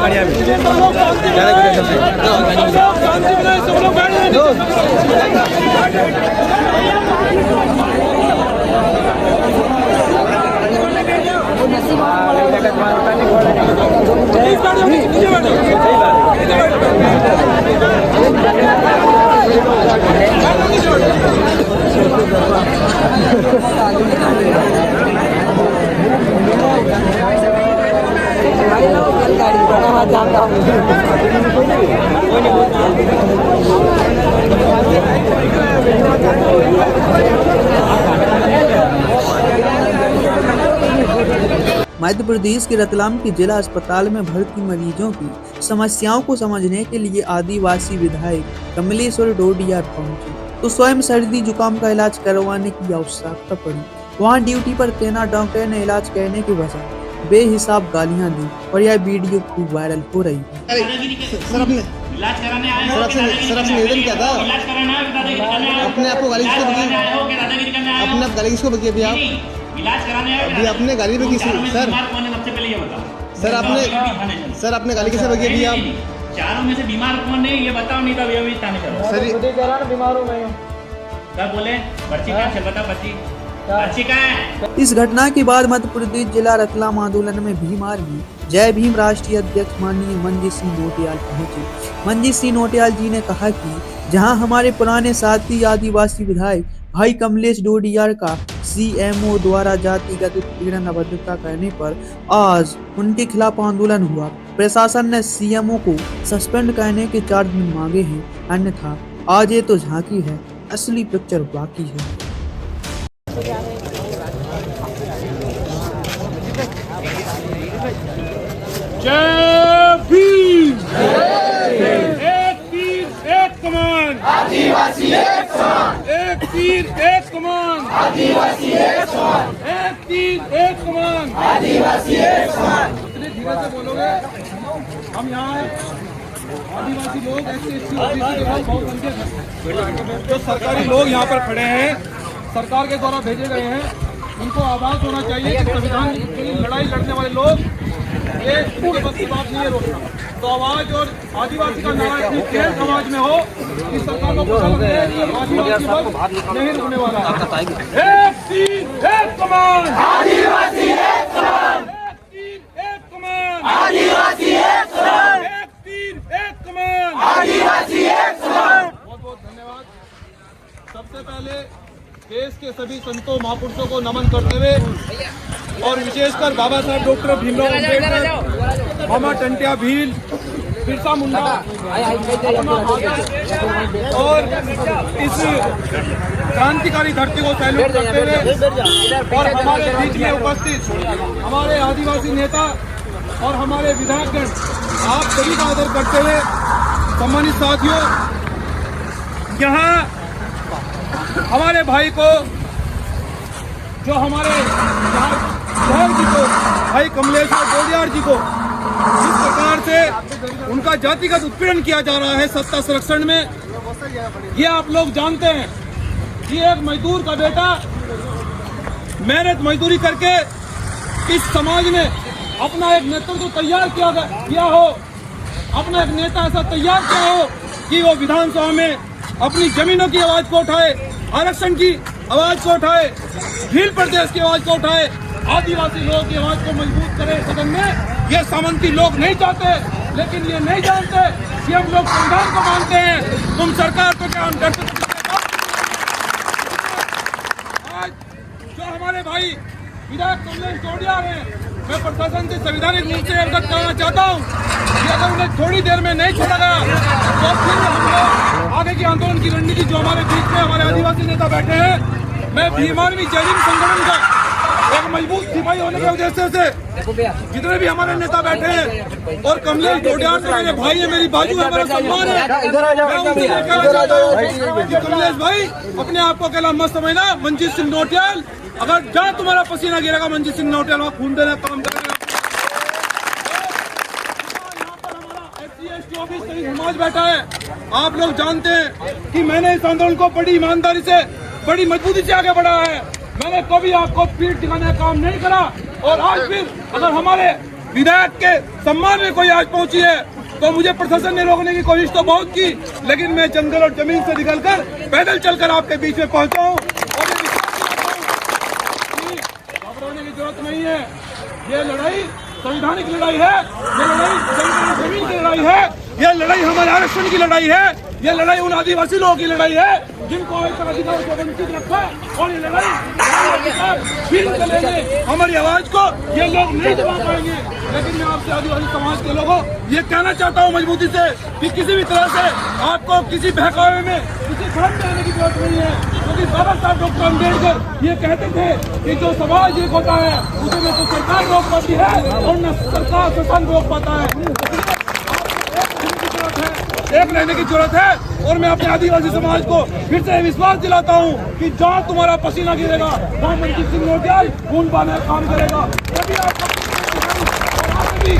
गाड़ियाँ भी मध्य प्रदेश के रतलाम के जिला अस्पताल में भर्ती मरीजों की समस्याओं को समझने के लिए आदिवासी विधायक कमलेश्वर डोडियार पहुंचे तो स्वयं सर्दी जुकाम का इलाज करवाने की आवश्यकता पड़ी। वहां ड्यूटी पर तैनात डॉक्टर ने इलाज करने के बजाय बेहिसाब गालियां दी और यह वीडियो खूब वायरल हो रही है। सर आपने निवेदन किया था अपने आप को गाली किसको बकी अपने आप गाली किसको बकी अभी आप अभी आपने गाली बकी सर आपने गाली किसे बकी अभी आप चारों में से बीमार कौन है ये बताओ, नहीं तो अभी ताने करो सर बीमार हो मैं क्या बोले पर्ची का चल बता पर्ची का है। इस घटना के बाद मध्य प्रदेश जिला रतलाम आंदोलन में भीम आर्मी जय भीम राष्ट्रीय अध्यक्ष माननीय मंजीत सिंह नोटियाल पहुंचे। मंजीत सिंह नोटियाल जी ने कहा कि जहां हमारे पुराने साथी आदिवासी विधायक भाई कमलेश डोडियार का सीएमओ द्वारा जातिगत उत्पीड़न अभद्रता करने पर आज उनके खिलाफ आंदोलन हुआ। प्रशासन ने सीएमओ को सस्पेंड करने के 4 दिन मांगे हैं, अन्यथा आज ये तो झांकी है, असली पिक्चर बाकी है। जय भीम, एक तीर एक कमान, आदिवासी एक समान, एक तीर एक कमान, आदिवासी एक समान, एक तीर एक कमान, आदिवासी एक समान। इतने धीरे से बोलोगे हम यहाँ आदिवासी लोग SC ST OBC के लोग बहुत संख्या हैं। जो सरकारी लोग यहाँ पर खड़े हैं, सरकार के द्वारा भेजे गए हैं, उनको आभास होना चाहिए कि संविधान के लिए लड़ाई लड़ने वाले लोग ये उनके बस की बात नहीं है रोकना। तो आवाज और आदिवासी का नारा इतनी तेज आवाज में हो कि सरकार को पता लगे कि आदिवासी बस नहीं रुकने वाला है। एक तीर एक कमान, आदिवासी एक समान, एक तीर एक कमान, आदिवासी एक समान, एक तीर एक कमान, आदिवासी एक समान। बहुत बहुत धन्यवाद। सबसे पहले देश के सभी संतों महापुरुषों को नमन करते हुए और विशेषकर बाबा साहब डॉक्टर भीमराव अम्बेडकर, मामा टंटिया भील, बिरसा मुंडा और इस क्रांतिकारी धरती को सैल्यूट करते हुए और हमारे बीच में उपस्थित हमारे आदिवासी नेता और हमारे विधायकगण आप सभी का आदर करते हुए सम्मानित साथियों, यहाँ हमारे भाई को जो हमारे विधायक जी को भाई कमलेश्वर डोडियार जी को जिस प्रकार से उनका जातिगत उत्पीड़न किया जा रहा है सत्ता संरक्षण में, ये आप लोग जानते हैं कि एक मजदूर का बेटा मेहनत मजदूरी करके इस समाज में अपना एक नेतृत्व तैयार किया हो, अपना एक नेता ऐसा तैयार किया हो कि वो विधानसभा में अपनी जमीनों की आवाज को उठाए, आरक्षण की आवाज को उठाए, भील प्रदेश की आवाज को उठाए, आदिवासी लोगों की आवाज को मजबूत करे सदन में। ये सामंती लोग नहीं चाहते, लेकिन ये नहीं जानते कि हम लोग संविधान को मानते हैं। तुम सरकार को क्या हम करते? आज जो हमारे भाई विधायक कमलेश डोडियार हैं, मैं प्रशासन से संवैधानिक रूप से अवगत कराना चाहता हूँ कि अगर उन्हें थोड़ी देर में नहीं छोड़ा गया तो फिर हम लोग आगे की आंदोलन की रणनीति जो हमारे बीच में हमारे आदिवासी नेता बैठे हैं, मैं भीम आर्मी जय भीम संगठन का एक मजबूत सिपाही होने के उद्देश्य से जितने भी हमारे नेता बैठे हैं और कमलेश डोडियार से मेरे भाई है, मेरी बाजू है, मेरा सम्मान है, मैं उनसे कहना चाहता हूँ कि कमलेश भाई अपने आप को अकेला मत समझना। मंजीत सिंह नोटियाल, अगर जहाँ तुम्हारा पसीना गिरेगा मंजीत सिंह नोटियाल वहाँ खून देने काम करेगा। समाज बैठा है, आप लोग जानते हैं कि मैंने इस आंदोलन को बड़ी ईमानदारी से, बड़ी मजबूती से आगे बढ़ाया है। मैंने कभी आपको पीठ दिखाने का काम नहीं करा और आज फिर अगर हमारे विधायक के सम्मान में कोई आज पहुंची है, तो मुझे प्रशासन ने रोकने की कोशिश तो बहुत की, लेकिन मैं जंगल और जमीन से निकलकर पैदल चलकर आपके बीच में पहुंचा हूं। और ये घबराने की जरूरत नहीं है। ये लड़ाई संवैधानिक लड़ाई है, ये लड़ाई जंगल और जमीन की लड़ाई है, ये लड़ाई हमारे आरक्षण की लड़ाई है, ये लड़ाई उन आदिवासी लोगों की लड़ाई है जिनको अधिकार को वंचित रखा, और ये लड़ाई फिर चलेंगे। हमारी आवाज को ये लोग नहीं दबा पाएंगे। लेकिन मैं आपसे आदिवासी समाज के लोगों ये कहना चाहता हूँ मजबूती से कि किसी भी तरह से आपको किसी बहकावे में, किसी भ्रम में आने की जरूरत नहीं है, क्योंकि बाबा साहब डॉक्टर अम्बेडकर ये कहते थे कि जो समाज एक होता है उसे न तो सरकार रोक पाती है और न सरकार शासन रोक पाता है। एक रहने की जरूरत है। और मैं अपने आदिवासी समाज को फिर से विश्वास दिलाता हूँ कि जहाँ तुम्हारा पसीना गिरेगा वहाँ मंजीत सिंह नौटियाल खून बहाने काम करेगा। तभी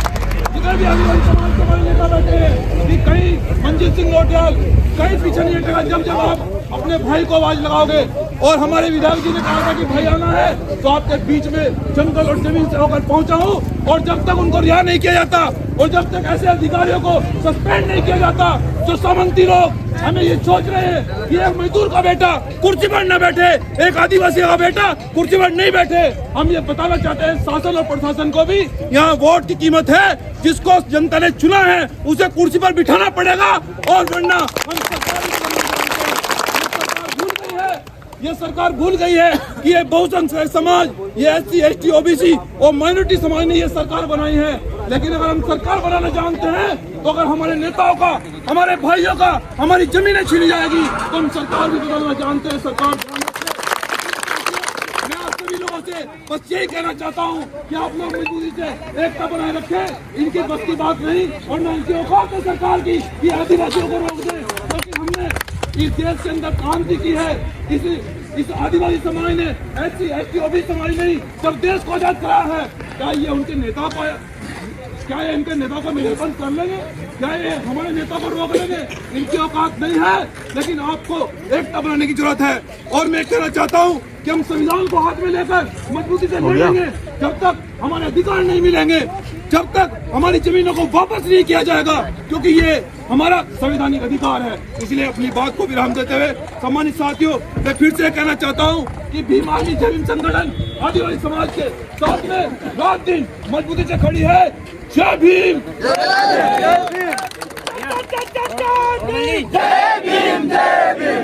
जिधर भी आदिवासी समाज के हमारे नेता बैठे हैं कि कहीं मंजीत सिंह नौटियाल कहीं पीछे नहीं हटेगा। जब आप अपने भाई को आवाज लगाओगे, और हमारे विधायक जी ने कहा था कि भाई आना है, तो आपके बीच में जंगल और जमीन से होकर पहुंचा हूं। और जब तक उनको रिहा नहीं किया जाता और जब तक ऐसे अधिकारियों को सस्पेंड नहीं किया जाता, जो सामंती लोग हमें ये सोच रहे हैं कि एक मजदूर का बेटा कुर्सी पर न बैठे, एक आदिवासी का बेटा कुर्सी पर नहीं बैठे। हम ये बताना चाहते हैं शासन और प्रशासन को भी, यहाँ वोट की कीमत है। जिसको जनता ने चुना है उसे कुर्सी पर बिठाना पड़ेगा, और वरना हम ये सरकार भूल गई है कि ये बहुसंख्यक समाज, ये SC, ST, OBC और माइनॉरिटी समाज ने ये सरकार बनाई है। लेकिन अगर हम सरकार बनाना जानते हैं, तो अगर हमारे नेताओं का, हमारे भाइयों का, हमारी जमीनें छीनी जाएगी, तो हम सरकार भी बदलना जानते हैं। सरकार मैं आप सभी लोगों से बस यही कहना चाहता हूँ कि आप लोग मजबूती से एकता बनाए रखें। इनकी बस की बात नहीं और न इनकी औकात है सरकार की कि आदिवासियों को रोक दे, क्योंकि हमने इस देश के अंदर क्रांति की है। इस आदिवासी समाज ने, SC, ST, OBC समाज ने जब देश को आजाद कराया है, क्या ये उनके नेता को, क्या ये इनके नेता को मिलबंद कर लेंगे? क्या ये हमारे नेता को रोक लेंगे? इनकी औकात नहीं है। लेकिन आपको एकता बनाने की जरूरत है। और मैं कहना चाहता हूँ कि हम संविधान को हाथ में लेकर मजबूती से लड़ेंगे। जब तक हमारे अधिकार नहीं मिलेंगे, जब तक हमारी जमीनों को वापस नहीं किया जाएगा, क्योंकि ये हमारा संवैधानिक अधिकार है। इसलिए अपनी बात को विराम देते हुए सम्मानित साथियों, मैं फिर से कहना चाहता हूँ कि भीम आर्मी जमीन संगठन आदिवासी समाज के साथ में रात दिन मजबूती से खड़ी है। जय भीम, जय भीम, जय भीम।